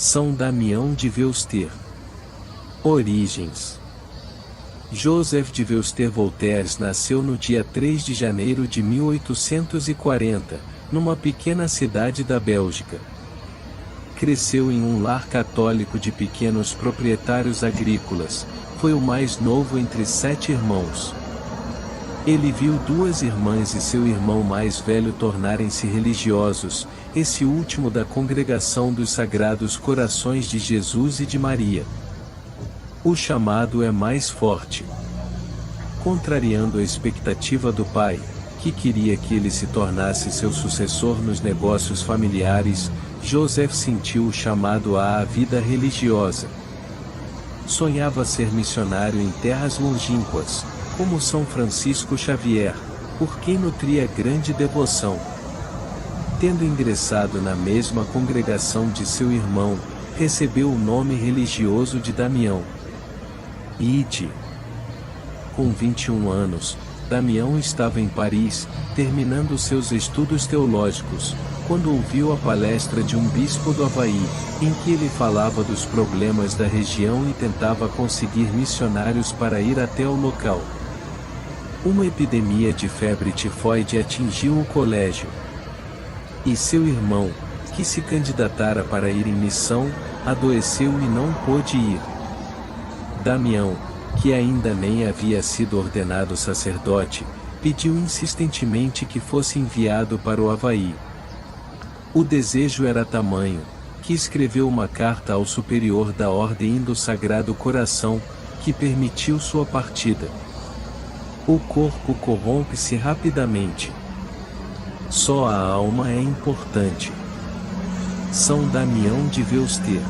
São Damião de Veuster. Origens. Joseph de Veuster-Voltaires nasceu no dia 3 de janeiro de 1840, numa pequena cidade da Bélgica. Cresceu em um lar católico de pequenos proprietários agrícolas, foi o mais novo entre 7 irmãos. Ele viu 2 irmãs e seu irmão mais velho tornarem-se religiosos, esse último da congregação dos Sagrados Corações de Jesus e de Maria. O chamado é mais forte. Contrariando a expectativa do pai, que queria que ele se tornasse seu sucessor nos negócios familiares, Joseph sentiu o chamado à vida religiosa. Sonhava ser missionário em terras longínquas, como São Francisco Xavier, por quem nutria grande devoção. Tendo ingressado na mesma congregação de seu irmão, recebeu o nome religioso de Damião. Com 21 anos, Damião estava em Paris, terminando seus estudos teológicos, quando ouviu a palestra de um bispo do Havaí, em que ele falava dos problemas da região e tentava conseguir missionários para ir até o local. Uma epidemia de febre tifoide atingiu o colégio. E seu irmão, que se candidatara para ir em missão, adoeceu e não pôde ir. Damião, que ainda nem havia sido ordenado sacerdote, pediu insistentemente que fosse enviado para o Havaí. O desejo era tamanho, que escreveu uma carta ao superior da Ordem do Sagrado Coração, que permitiu sua partida. O corpo corrompe-se rapidamente. Só a alma é importante. São Damião de Veuster.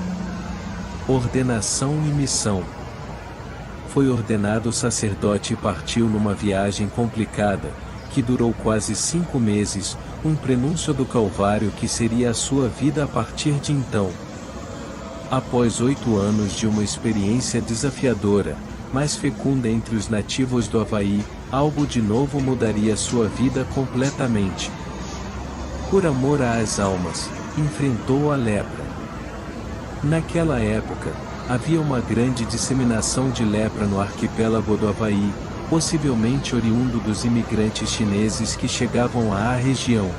Ordenação e missão. Foi ordenado sacerdote e partiu numa viagem complicada, que durou quase 5 meses, um prenúncio do Calvário que seria a sua vida a partir de então. Após 8 anos de uma experiência desafiadora, mas fecunda entre os nativos do Havaí, algo de novo mudaria sua vida completamente. Por amor às almas, enfrentou a lepra. Naquela época, havia uma grande disseminação de lepra no arquipélago do Havaí, possivelmente oriundo dos imigrantes chineses que chegavam à região.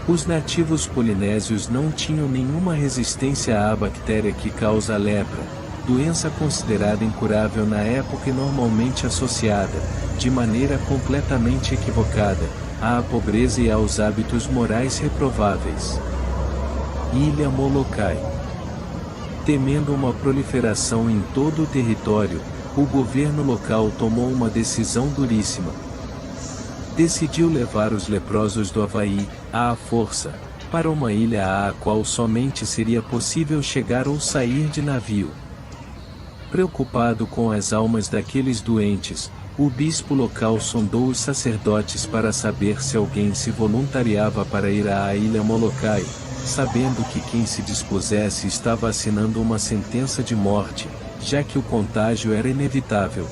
Os nativos polinésios não tinham nenhuma resistência à bactéria que causa a lepra, doença considerada incurável na época e normalmente associada, de maneira completamente equivocada, à pobreza e aos hábitos morais reprováveis. Ilha Molokai. Temendo uma proliferação em todo o território, o governo local tomou uma decisão duríssima. Decidiu levar os leprosos do Havaí, à força, para uma ilha à qual somente seria possível chegar ou sair de navio. Preocupado com as almas daqueles doentes, o bispo local sondou os sacerdotes para saber se alguém se voluntariava para ir à ilha Molokai, sabendo que quem se dispusesse estava assinando uma sentença de morte, já que o contágio era inevitável.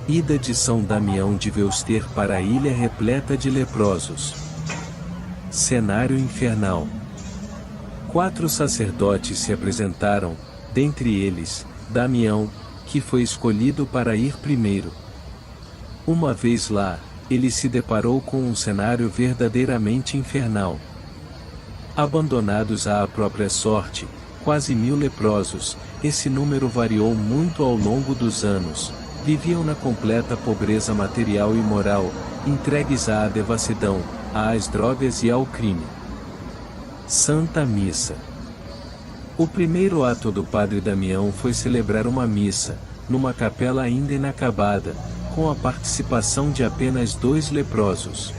Ida de São Damião de Veuster para a ilha repleta de leprosos. Cenário infernal. 4 sacerdotes se apresentaram, dentre eles, Damião, que foi escolhido para ir primeiro. Uma vez lá, ele se deparou com um cenário verdadeiramente infernal. Abandonados à própria sorte, quase 1000 leprosos, esse número variou muito ao longo dos anos, viviam na completa pobreza material e moral, entregues à devassidão, às drogas e ao crime. Santa Missa. O primeiro ato do padre Damião foi celebrar uma missa, numa capela ainda inacabada, com a participação de apenas 2 leprosos.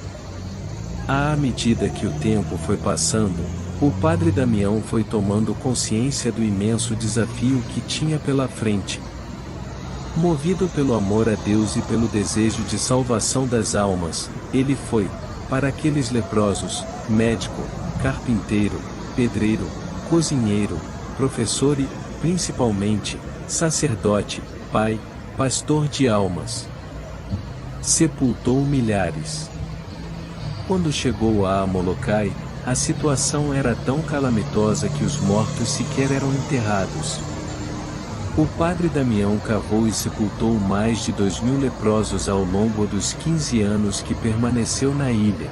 À medida que o tempo foi passando, o padre Damião foi tomando consciência do imenso desafio que tinha pela frente. Movido pelo amor a Deus e pelo desejo de salvação das almas, ele foi, para aqueles leprosos, médico, carpinteiro, pedreiro, cozinheiro, professor e, principalmente, sacerdote, pai, pastor de almas. Sepultou milhares. Quando chegou a Molokai, a situação era tão calamitosa que os mortos sequer eram enterrados. O padre Damião cavou e sepultou mais de 2.000 leprosos ao longo dos 15 anos que permaneceu na ilha.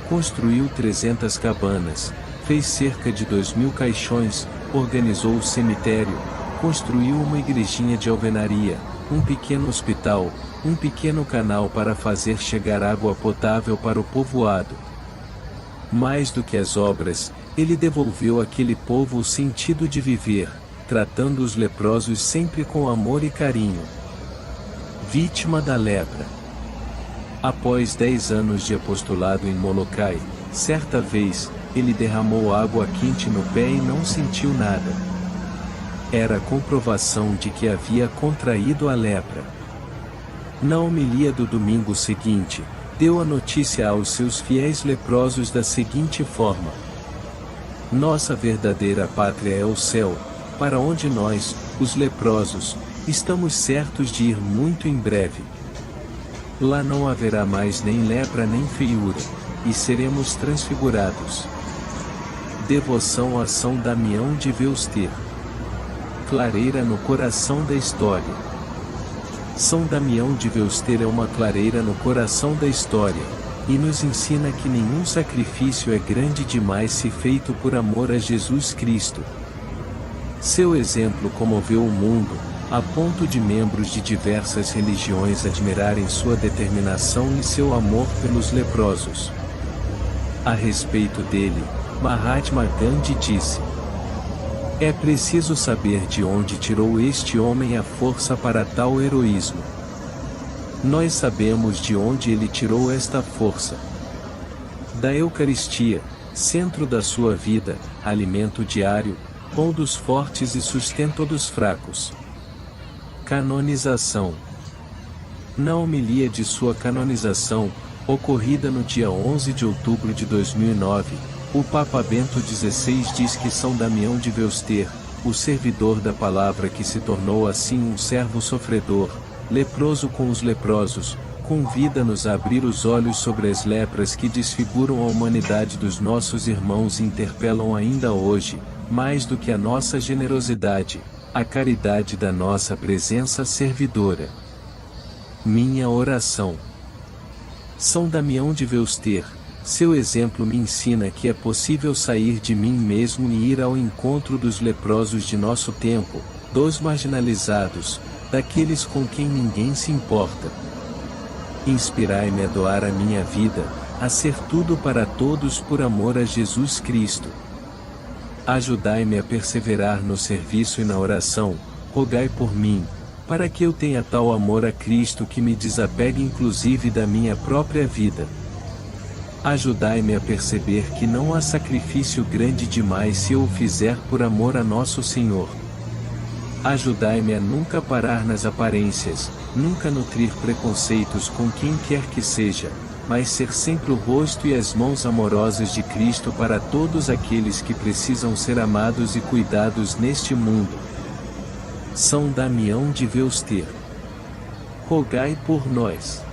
Construiu 300 cabanas, fez cerca de 2.000 caixões, organizou o cemitério, construiu uma igrejinha de alvenaria, um pequeno hospital, um pequeno canal para fazer chegar água potável para o povoado. Mais do que as obras, ele devolveu àquele povo o sentido de viver, tratando os leprosos sempre com amor e carinho. Vítima da lepra. Após 10 anos de apostolado em Molokai, certa vez, ele derramou água quente no pé e não sentiu nada. Era a comprovação de que havia contraído a lepra. Na homilia do domingo seguinte, deu a notícia aos seus fiéis leprosos da seguinte forma: nossa verdadeira pátria é o céu, para onde nós, os leprosos, estamos certos de ir muito em breve. Lá não haverá mais nem lepra nem feiura, e seremos transfigurados. Devoção a São Damião de Veuster. Clareira no coração da história. São Damião de Veuster é uma clareira no coração da história, e nos ensina que nenhum sacrifício é grande demais se feito por amor a Jesus Cristo. Seu exemplo comoveu o mundo, a ponto de membros de diversas religiões admirarem sua determinação e seu amor pelos leprosos. A respeito dele, Mahatma Gandhi disse: é preciso saber de onde tirou este homem a força para tal heroísmo. Nós sabemos de onde ele tirou esta força. Da Eucaristia, centro da sua vida, alimento diário, pão dos fortes e sustento dos fracos. Canonização. Na homilia de sua canonização, ocorrida no dia 11 de outubro de 2009, o Papa Bento XVI diz que São Damião de Veuster, o servidor da palavra que se tornou assim um servo sofredor, leproso com os leprosos, convida-nos a abrir os olhos sobre as lepras que desfiguram a humanidade dos nossos irmãos e interpelam ainda hoje, mais do que a nossa generosidade, a caridade da nossa presença servidora. Minha oração. São Damião de Veuster, seu exemplo me ensina que é possível sair de mim mesmo e ir ao encontro dos leprosos de nosso tempo, dos marginalizados, daqueles com quem ninguém se importa. Inspirai-me a doar a minha vida, a ser tudo para todos por amor a Jesus Cristo. Ajudai-me a perseverar no serviço e na oração, rogai por mim, para que eu tenha tal amor a Cristo que me desapegue inclusive da minha própria vida. Ajudai-me a perceber que não há sacrifício grande demais se eu o fizer por amor a nosso Senhor. Ajudai-me a nunca parar nas aparências, nunca nutrir preconceitos com quem quer que seja, mas ser sempre o rosto e as mãos amorosas de Cristo para todos aqueles que precisam ser amados e cuidados neste mundo. São Damião de Veuster. Rogai por nós.